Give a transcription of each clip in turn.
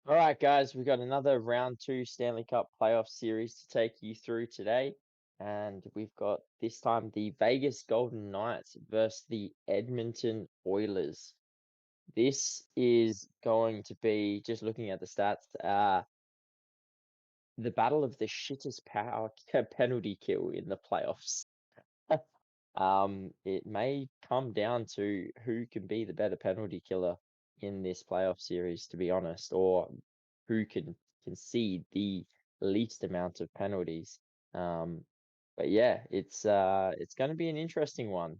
All right, guys, we've got another round two Stanley Cup playoff series to take you through today. And we've got this time the Vegas Golden Knights versus the Edmonton Oilers. This is going to be, just looking at the stats, the battle of the shittest power penalty kill in the playoffs. It may come down to who can be the better penalty killer in this playoff series, to be honest, or who can concede the least amount of penalties. Um, but yeah, it's going to be an interesting one.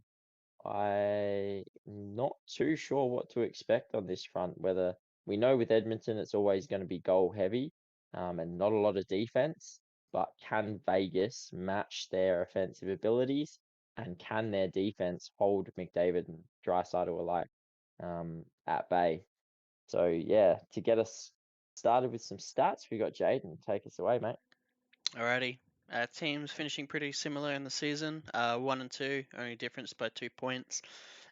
I'm not too sure what to expect on this front. Whether we know with Edmonton, it's always going to be goal heavy, and not a lot of defense. But can Vegas match their offensive abilities, and can their defense hold McDavid and Draisaitl alike, at bay? So yeah, to get us started with some stats, we got Jaden. Take us away, mate. Alrighty. Teams finishing pretty similar in the season. 1 and 2, only difference by 2 points.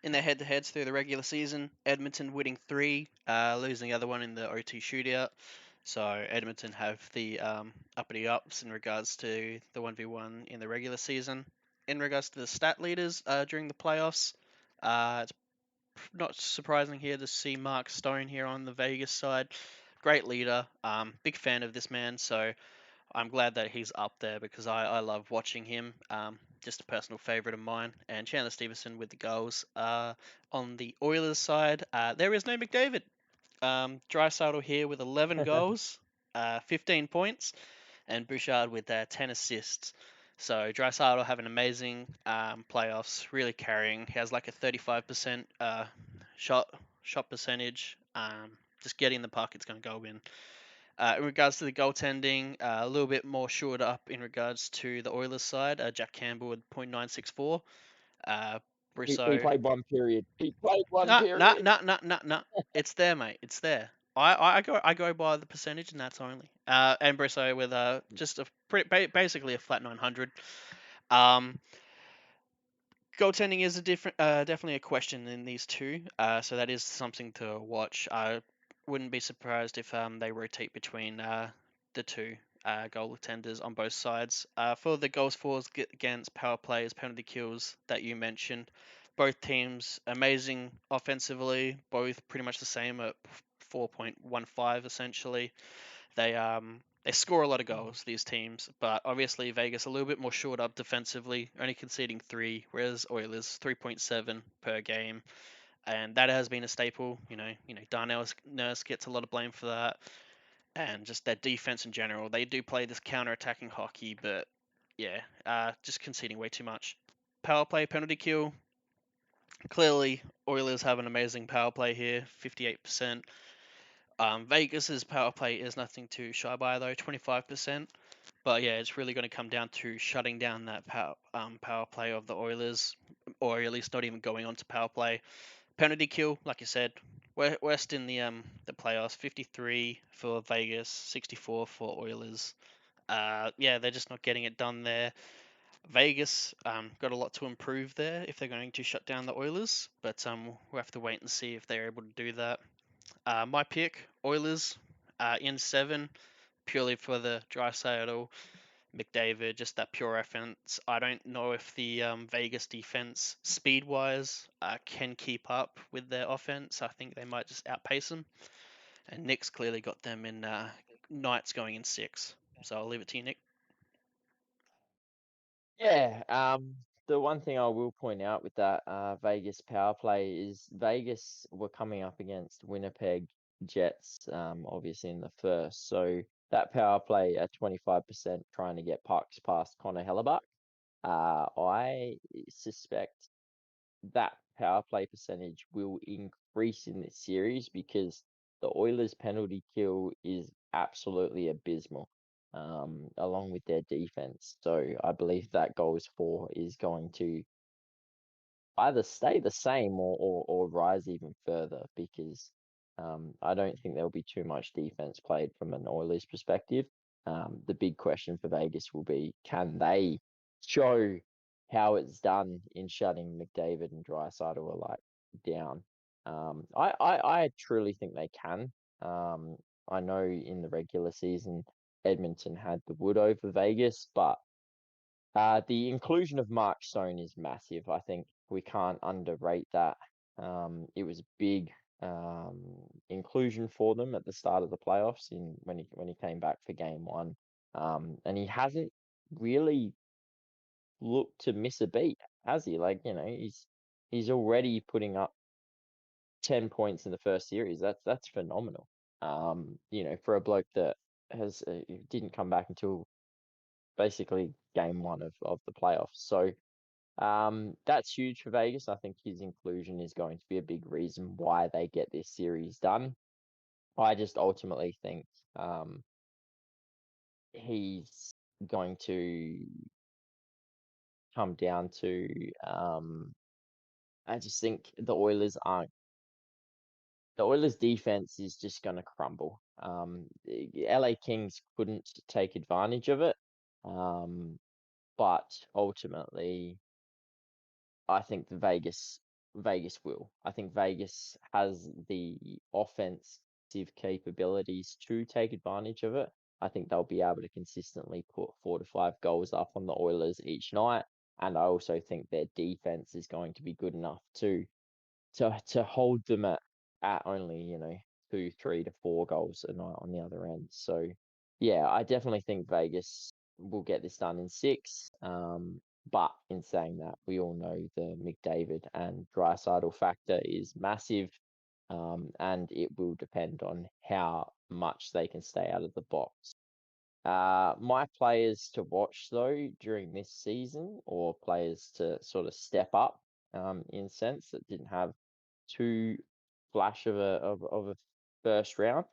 In their head-to-heads through the regular season, Edmonton winning three, losing the other one in the OT shootout. So Edmonton have the uppity ups in regards to the 1v1 in the regular season. In regards to the stat leaders during the playoffs, it's not surprising here to see Mark Stone here on the Vegas side. Great leader. Big fan of this man. So I'm glad that he's up there because I love watching him. Just a personal favourite of mine. And Chandler Stevenson with the goals. On the Oilers side, there is no McDavid. Draisaitl here with 11 goals, 15 points, and Bouchard with 10 assists. So Draisaitl have an amazing playoffs, really carrying. He has like a 35% shot shot percentage. Just getting the puck, it's going to go in. In regards to the goaltending, a little bit more shored up in regards to the Oilers side. Jack Campbell with .964. Uh, He Brissot. played one period. He played one Nah, nah, period. nah, nah, nah, nah. It's there, mate. It's there. I go by the percentage, and that's only. And Brissot with just a basically a flat 900. Um, Goaltending is a different, definitely a question in these two. So that is something to watch. I wouldn't be surprised if they rotate between the two goaltenders on both sides. For the goals for against power plays, penalty kills that you mentioned, both teams amazing offensively, both pretty much the same at 4.15 essentially. They score a lot of goals, these teams, but obviously Vegas a little bit more shored up defensively, only conceding three, whereas Oilers 3.7 per game, and that has been a staple. Darnell Nurse gets a lot of blame for that, and just their defense in general. They do play this counter-attacking hockey, but yeah, just conceding way too much. Power play, penalty kill. Clearly, Oilers have an amazing power play here, 58%. Vegas's power play is nothing to shy by though, 25%. But yeah, it's really going to come down to shutting down that power play of the Oilers, or at least not even going on to power play. Penalty kill, like you said, West in the playoffs, 53 for Vegas, 64 for Oilers. Yeah, they're just not getting it done there. Vegas got a lot to improve there if they're going to shut down the Oilers, but we'll have to wait and see if they're able to do that. My pick, Oilers, in seven, purely for the Draisaitl, McDavid, just that pure offense. I don't know if the Vegas defense, speed wise, can keep up with their offense. I think they might just outpace them. And Nick's clearly got them in Knights going in six. So I'll leave it to you, Nick. Yeah, the one thing I will point out with that Vegas power play is Vegas were coming up against Winnipeg Jets, obviously in the first. So that power play at 25% trying to get pucks past Connor Hellebuck, I suspect that power play percentage will increase in this series because the Oilers' penalty kill is absolutely abysmal, along with their defense. So I believe that goals for is going to either stay the same or rise even further because I don't think there'll be too much defense played from an Oilers perspective. The big question for Vegas will be, can they show how it's done in shutting McDavid and Draisaitl alike down? I truly think they can. I know in the regular season, Edmonton had the wood over Vegas, but the inclusion of Mark Stone is massive. I think we can't underrate that. It was a big inclusion for them at the start of the playoffs when he came back for game one. And he hasn't really looked to miss a beat, has he? Like, he's already putting up 10 points in the first series. That's phenomenal. For a bloke that has didn't come back until basically game one of the playoffs. So that's huge for Vegas. I think his inclusion is going to be a big reason why they get this series done. I just ultimately think he's going to come down to I just think the Oilers defense is just going to crumble. The LA Kings couldn't take advantage of it. But ultimately I think Vegas will. I think Vegas has the offensive capabilities to take advantage of it. I think they'll be able to consistently put 4 to 5 goals up on the Oilers each night. And I also think their defense is going to be good enough to hold them at only, 2, 3 to 4 goals a night on the other end. So yeah, I definitely think Vegas will get this done in 6. But in saying that, we all know the McDavid and Draisaitl factor is massive. And it will depend on how much they can stay out of the box. My players to watch though during this season, or players to sort of step up, in sense that didn't have too flash of a first round.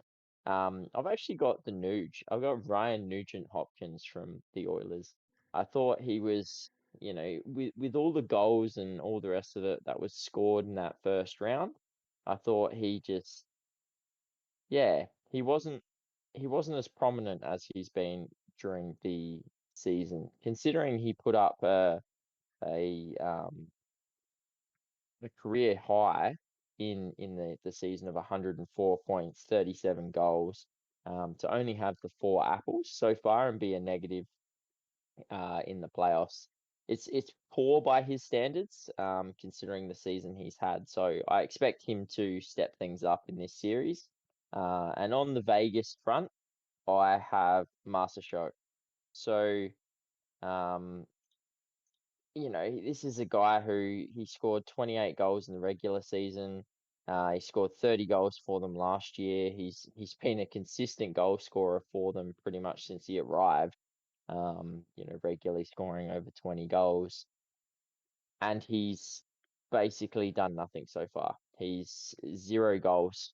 I've actually got the Nuge. I've got Ryan Nugent Hopkins from the Oilers. I thought he was, with all the goals and all the rest of it that was scored in that first round, I thought yeah, he wasn't as prominent as he's been during the season, considering he put up a um a career high in the season of 104 points, 37 goals, to only have the 4 apples so far and be a negative in the playoffs. It's poor by his standards, considering the season he's had. So I expect him to step things up in this series. And on the Vegas front, I have Master Show. So um, this is a guy who he scored 28 goals in the regular season. He scored 30 goals for them last year. He's been a consistent goal scorer for them pretty much since he arrived. Regularly scoring over 20 goals, and he's basically done nothing so far. He's 0 goals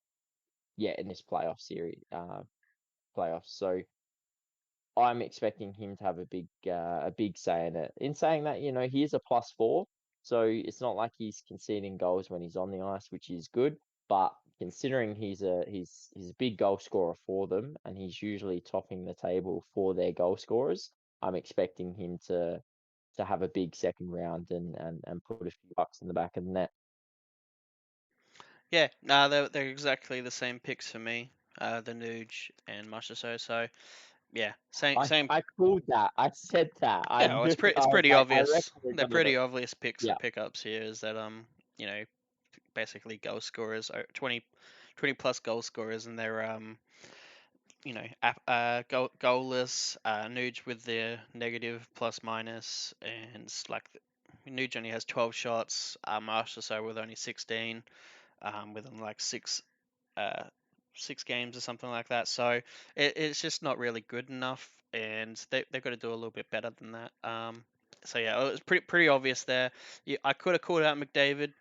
yet in this playoffs. So I'm expecting him to have a big say in it. In saying that, he is a +4, so it's not like he's conceding goals when he's on the ice, which is good. But considering he's a big goal scorer for them, and he's usually topping the table for their goal scorers, I'm expecting him to have a big second round and put a few bucks in the back of the net. Yeah, no, they're exactly the same picks for me. The Nuge and Mushaso. So yeah, same I same. I called that. I said that. I Yeah, well, knew. it's I was pretty like, I reckon obvious. we're They're gonna do. pretty obvious picks Yeah. pickups here. Is that you know, basically goal scorers, 20 plus goal scorers, and they're goalless. Nuge with the negative plus minus, and Nuge only has 12 shots. Marshall so with only 16, within like uh, 6 games or something like that. So it's just not really good enough, and they've got to do a little bit better than that. So yeah, it was pretty obvious there. Yeah, I could have called out McDavid.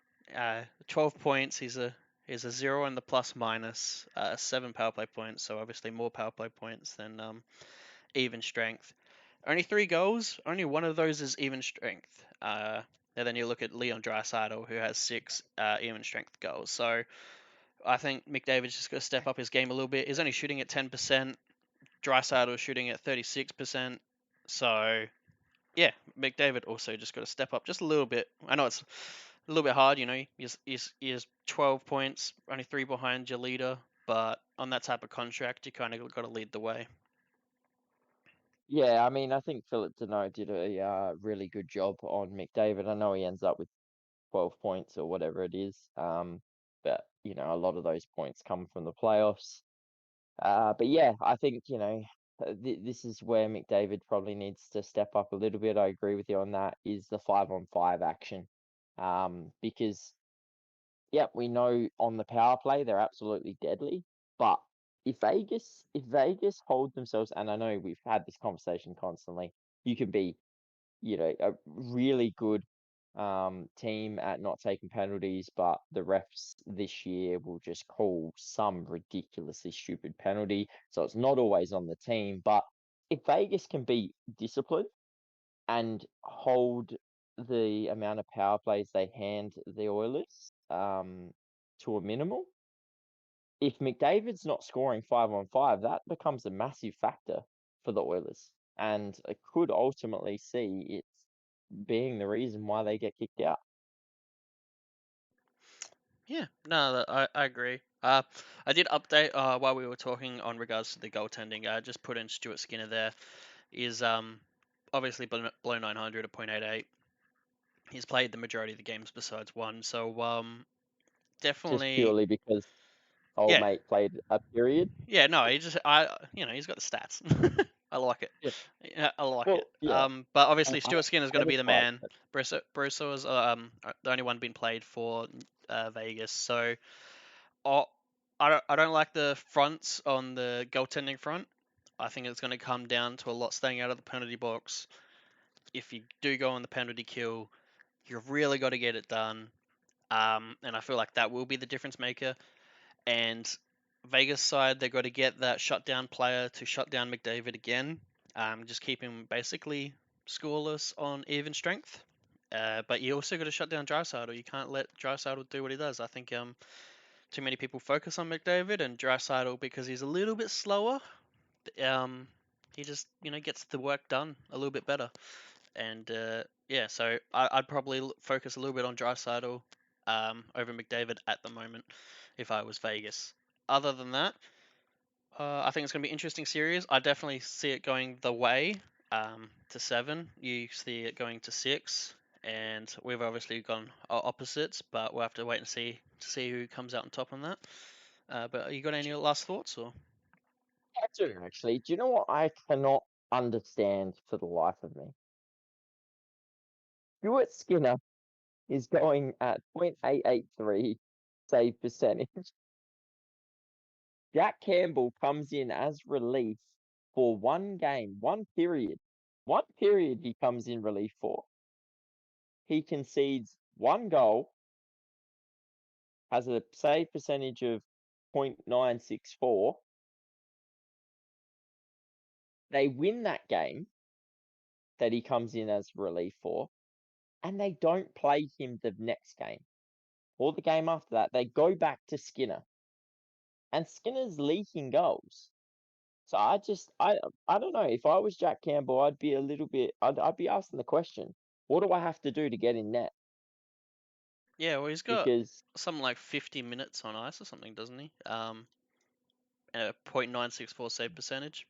12 points. He's a 0 in the plus minus. 7 power play points. So obviously more power play points than even strength. Only 3 goals. Only one of those is even strength. And then you look at Leon Draisaitl, who has 6 even strength goals. So I think McDavid's just got to step up his game a little bit. He's only shooting at 10%. Draisaitl shooting at 36%. So yeah, McDavid also just got to step up just a little bit. I know it's a little bit hard, He's 12 points, only 3 behind your leader, but on that type of contract, you kind of got to lead the way. Yeah, I mean, I think Philip Deneau did a really good job on McDavid. I know he ends up with 12 points or whatever it is, but a lot of those points come from the playoffs. But yeah, I think this is where McDavid probably needs to step up a little bit. I agree with you on that. Is the 5-on-5 action, because yeah, we know on the power play they're absolutely deadly. But if Vegas hold themselves, and I know we've had this conversation constantly, you can be a really good team at not taking penalties, but the refs this year will just call some ridiculously stupid penalty. So it's not always on the team. But if Vegas can be disciplined and hold the amount of power plays they hand the Oilers to a minimal, if McDavid's not scoring 5-on-5, that becomes a massive factor for the Oilers. And I could ultimately see it being the reason why they get kicked out. Yeah, no, I agree. I did update while we were talking on regards to the goaltending. I just put in Stuart Skinner there. Is obviously below 900 at .88. He's played the majority of the games besides one, so Just definitely, purely because old yeah, mate played a period. yeah. No, he's got the stats. I like it. Yeah. Yeah, I like it. Well, yeah. But I, obviously I, Stuart Skinner's going I to be just the like man. that. Brusso is the only one being played for Vegas, so oh, I don't like the fronts on the goaltending front. I think it's going to come down to a lot staying out of the penalty box. If you do go on the penalty kill, you've really got to get it done. And I feel like that will be the difference maker. And Vegas side, they've got to get that shutdown player to shut down McDavid again. Just keep him basically scoreless on even strength. But you also got to shut down Draisaitl. You can't let Draisaitl do what he does. I think too many people focus on McDavid and Draisaitl because he's a little bit slower. Um, he just gets the work done a little bit better. And yeah, so I'd probably focus a little bit on Draisaitl over McDavid at the moment if I was Vegas. Other than that, I think it's going to be an interesting series. I definitely see it going the way to 7. You see it going to 6. And we've obviously gone opposites, but we'll have to wait and see to see who comes out on top on that. But you got any last thoughts or? I do actually. Do you know what I cannot understand for the life of me? Stuart Skinner is going at .883 save percentage. Jack Campbell comes in as relief for one game, one period. One period he comes in relief for. He concedes one goal, has a save percentage of .964. They win that game that he comes in as relief for, and they don't play him the next game or the game after that. They go back to Skinner, and Skinner's leaking goals. So I don't know. If I was Jack Campbell, I'd be a little bit. I'd be asking the question, what do I have to do to get in net? Yeah, well, he's got Because something like 50 minutes on ice or something, doesn't he? And a .964 save percentage.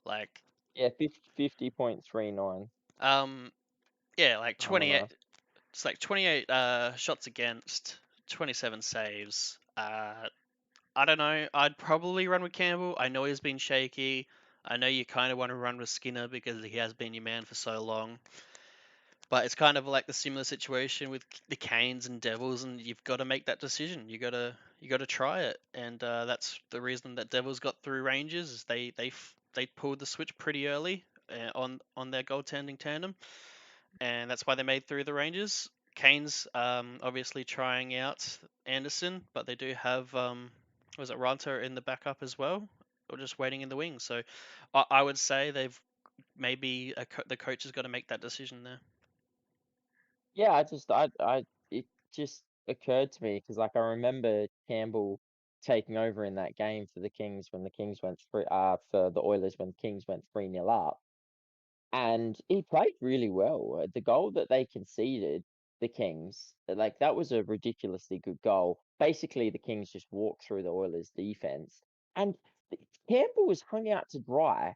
Like, yeah, 50.39. um, yeah, like I don't 28. know. It's like 28 shots against, 27 saves. I don't know. I'd probably run with Campbell. I know he's been shaky. I know you kind of want to run with Skinner because he has been your man for so long. But it's kind of like the similar situation with the Canes and Devils, and you've got to make that decision. You got to try it, and that's the reason that Devils got through Rangers. Is they pulled the switch pretty early on their goaltending tandem, and that's why they made through the Rangers. Canes obviously trying out Anderson, but they do have was it Ronta in the backup as well, or just waiting in the wings. So I would say they've maybe the coach has got to make that decision there. Yeah, it just occurred to me because like I remember Campbell taking over in that game for the Kings when the Kings went for the Oilers when the Kings went 3-0 up. And he played really well. The goal that they conceded, the Kings, like that was a ridiculously good goal. Basically, the Kings just walked through the Oilers' defense, And Campbell was hung out to dry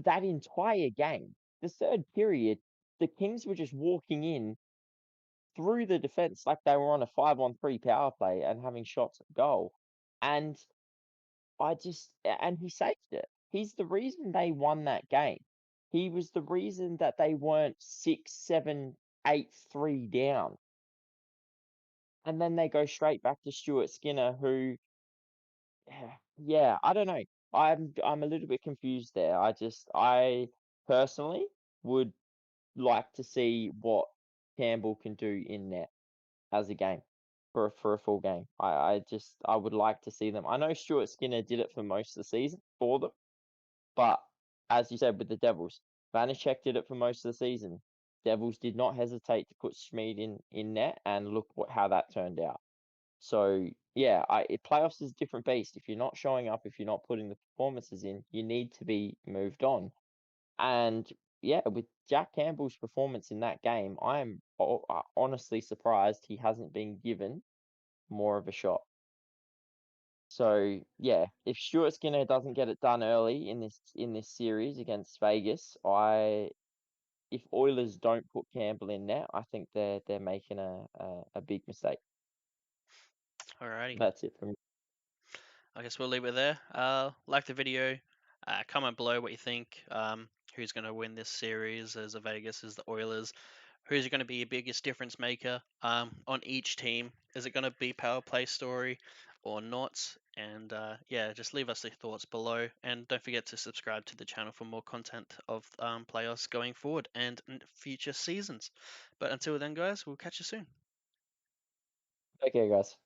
that entire game. The third period, the Kings were just walking in through the defense like they were on a 5-on-3 power play and having shots at goal. And and he saved it. He's the reason they won that game. He was the reason that they weren't 6, 7, 8-3 down. And then they go straight back to Stuart Skinner, who, yeah, I don't know. I'm a little bit confused there. I personally would like to see what Campbell can do in net as a game for a full game. I would like to see them. I know Stuart Skinner did it for most of the season for them, but as you said with the Devils, Vanacek did it for most of the season. Devils did not hesitate to put Schmid in net, and look how that turned out. So yeah, playoffs is a different beast. If you're not showing up, if you're not putting the performances in, you need to be moved on. And yeah, with Jack Campbell's performance in that game, I am honestly surprised he hasn't been given more of a shot. So yeah, if Stuart Skinner doesn't get it done early in this series against Vegas, if Oilers don't put Campbell in net, I think they're making a big mistake. Alrighty. That's it from me. I guess we'll leave it there. Like the video. Comment below what you think. Who's going to win this series? As a Vegas, as the Oilers? Who's going to be your biggest difference maker on each team? Is it going to be power play story or not? And yeah, just leave us your thoughts below. And don't forget to subscribe to the channel for more content of playoffs going forward and future seasons. But until then, guys, we'll catch you soon. Okay, guys.